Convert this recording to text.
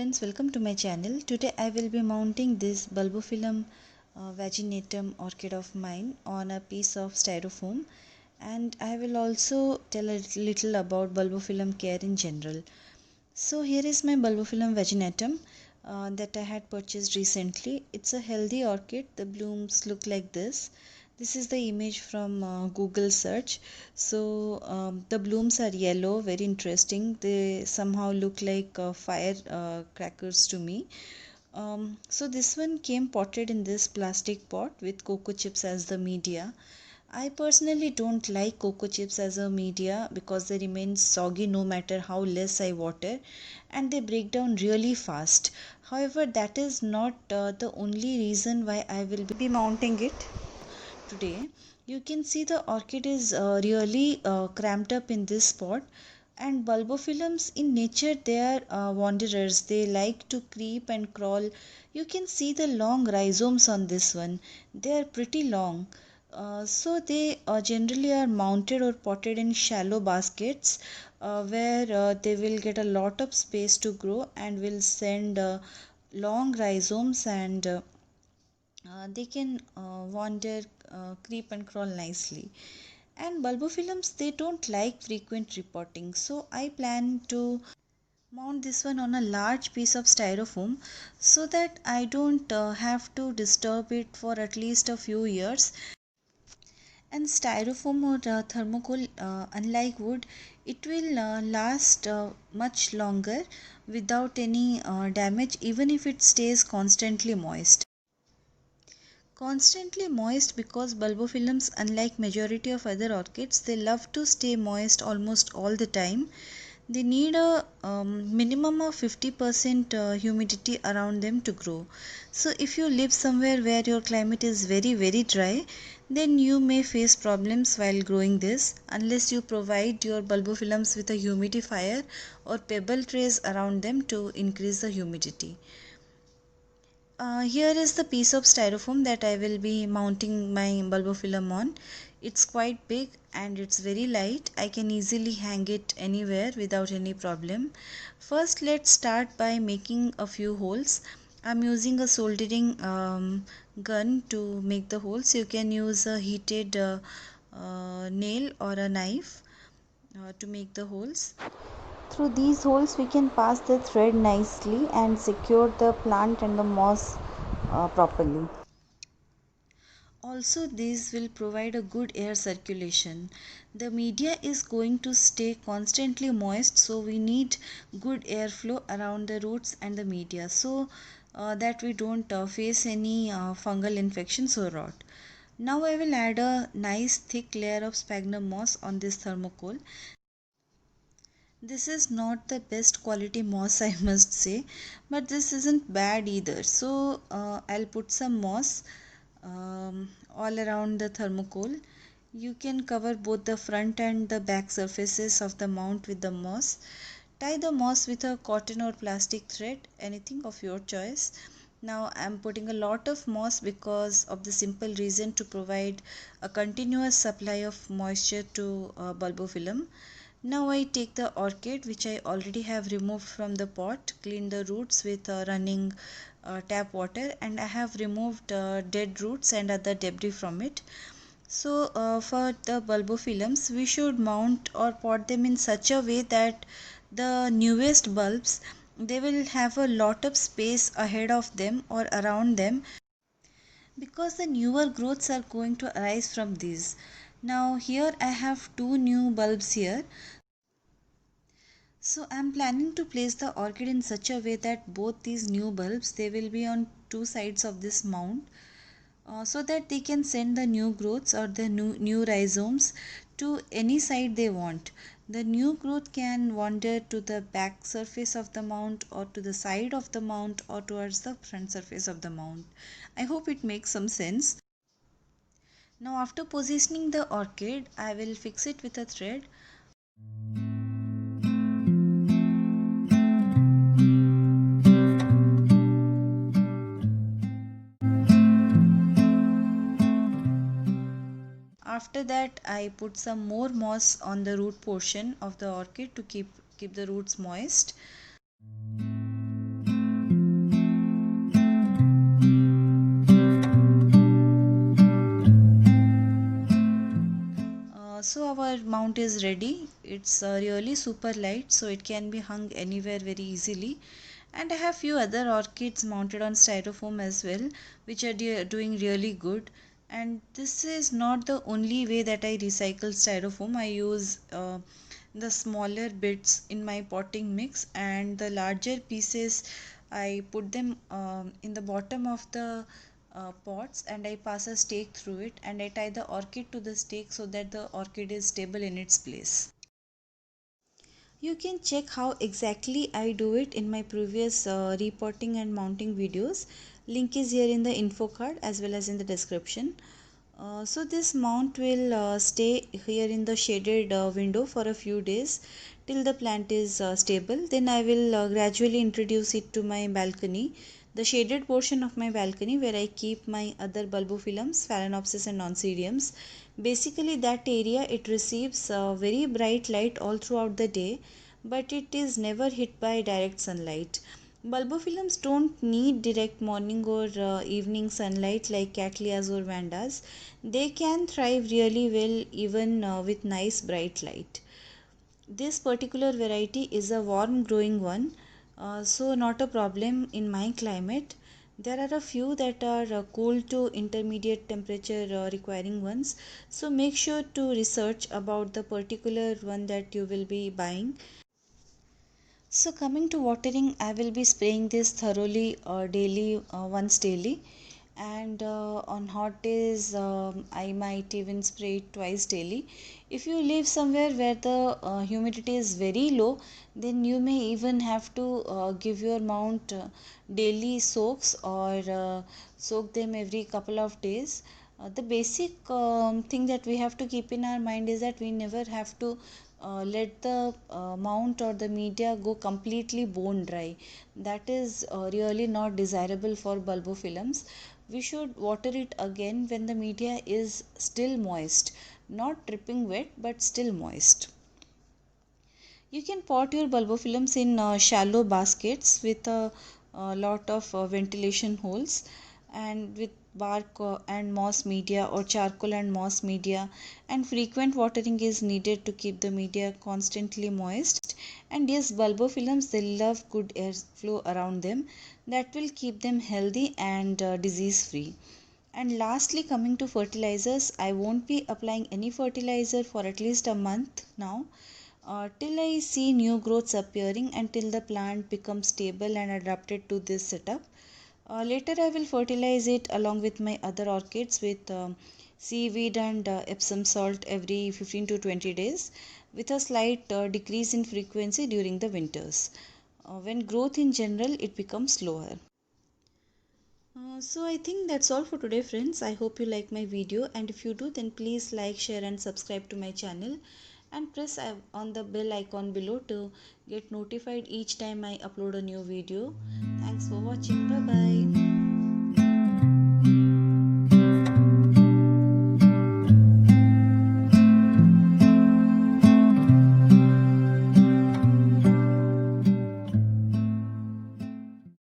friends, welcome to my channel. Today I will be mounting this Bulbophyllum vaginatum orchid of mine on a piece of styrofoam, and I will also tell a little about Bulbophyllum care in general. So here is my Bulbophyllum vaginatum that I had purchased recently. It's a healthy orchid. The blooms look like this. This is the image from Google search. So the blooms are yellow, very interesting. They somehow look like fire crackers to me. So this one came potted in this plastic pot with cocoa chips as the media. I personally don't like cocoa chips as a media because they remain soggy no matter how less I water, and they break down really fast. However, that is not the only reason why I will be mounting it today. You can see the orchid is really cramped up in this spot, and bulbophyllums in nature, they are wanderers. They like to creep and crawl. You can see the long rhizomes on this one. They are pretty long. So they generally are mounted or potted in shallow baskets where they will get a lot of space to grow and will send long rhizomes, and they can wander, creep and crawl nicely. And bulbophyllums, they don't like frequent repotting, so I plan to mount this one on a large piece of styrofoam so that I don't have to disturb it for at least a few years. And styrofoam or thermocol, unlike wood, it will last much longer without any damage, even if it stays constantly moist. Constantly moist because bulbophyllums, unlike majority of other orchids, they love to stay moist almost all the time. They need a minimum of 50% humidity around them to grow. So if you live somewhere where your climate is very dry, then you may face problems while growing this unless you provide your bulbophyllums with a humidifier or pebble trays around them to increase the humidity. Here is the piece of styrofoam that I will be mounting my bulbophyllum on. It's quite big and it's very light. I can easily hang it anywhere without any problem. First, let's start by making a few holes. I'm using a soldering gun to make the holes. You can use a heated nail or a knife to make the holes. Through these holes we can pass the thread nicely and secure the plant and the moss properly. Also, these will provide a good air circulation. The media is going to stay constantly moist, so we need good airflow around the roots and the media, so that we don't face any fungal infections or rot. Now I will add a nice thick layer of sphagnum moss on this thermocol. This is not the best quality moss, I must say, but this isn't bad either. So I'll put some moss all around the thermocol. You can cover both the front and the back surfaces of the mount with the moss. Tie the moss with a cotton or plastic thread, anything of your choice. Now I'm putting a lot of moss because of the simple reason to provide a continuous supply of moisture to bulbophyllum. Now I take the orchid which I already have removed from the pot, clean the roots with running tap water, and I have removed dead roots and other debris from it. So for the bulbophyllums, we should mount or pot them in such a way that the newest bulbs, they will have a lot of space ahead of them or around them, because the newer growths are going to arise from these. Now here I have two new bulbs here. So I'm planning to place the orchid in such a way that both these new bulbs, they will be on two sides of this mount, so that they can send the new growths or the new rhizomes to any side they want. The new growth can wander to the back surface of the mount or to the side of the mount or towards the front surface of the mount. I hope it makes some sense. Now after positioning the orchid, I will fix it with a thread. After that, I put some more moss on the root portion of the orchid to keep the roots moist. So our mount is ready. It's really super light, so it can be hung anywhere very easily. And I have few other orchids mounted on styrofoam as well, which are doing really good. And this is not the only way that I recycle styrofoam. I use the smaller bits in my potting mix, and the larger pieces I put them in the bottom of the pots, and I pass a stake through it, and I tie the orchid to the stake so that the orchid is stable in its place. You can check how exactly I do it in my previous repotting and mounting videos. Link is here in the info card as well as in the description. So this mount will stay here in the shaded window for a few days till the plant is stable. Then I will gradually introduce it to my balcony, the shaded portion of my balcony where I keep my other bulbophyllums, phalaenopsis and oncidiums. Basically that area, it receives very bright light all throughout the day, but it is never hit by direct sunlight. Bulbophyllums don't need direct morning or evening sunlight like Cattleyas or Vandas. They can thrive really well even with nice bright light. This particular variety is a warm growing one, so not a problem in my climate. There are a few that are cool to intermediate temperature requiring ones, so make sure to research about the particular one that you will be buying. So coming to watering, I will be spraying this thoroughly daily, once daily, and on hot days I might even spray it twice daily. If you live somewhere where the humidity is very low, then you may even have to give your mount daily soaks, or soak them every couple of days. The basic thing that we have to keep in our mind is that we never have to let the mount or the media go completely bone dry. That is really not desirable for bulbophyllums. We should water it again when the media is still moist, not dripping wet but still moist. You can pot your bulbophyllums in shallow baskets with a lot of ventilation holes, and with bark and moss media, or charcoal and moss media, and frequent watering is needed to keep the media constantly moist. And yes, bulbophyllums, they love good airflow around them, that will keep them healthy and disease free. And lastly, coming to fertilizers, I won't be applying any fertilizer for at least a month now, till I see new growths appearing, until the plant becomes stable and adapted to this setup. Later, I will fertilize it along with my other orchids with seaweed and Epsom salt every 15 to 20 days, with a slight decrease in frequency during the winters. When growth in general, it becomes slower. So I think that's all for today, friends. I hope you like my video, and if you do, then please like, share and subscribe to my channel, and press on the bell icon below to get notified each time I upload a new video. Thanks for watching. Bye bye.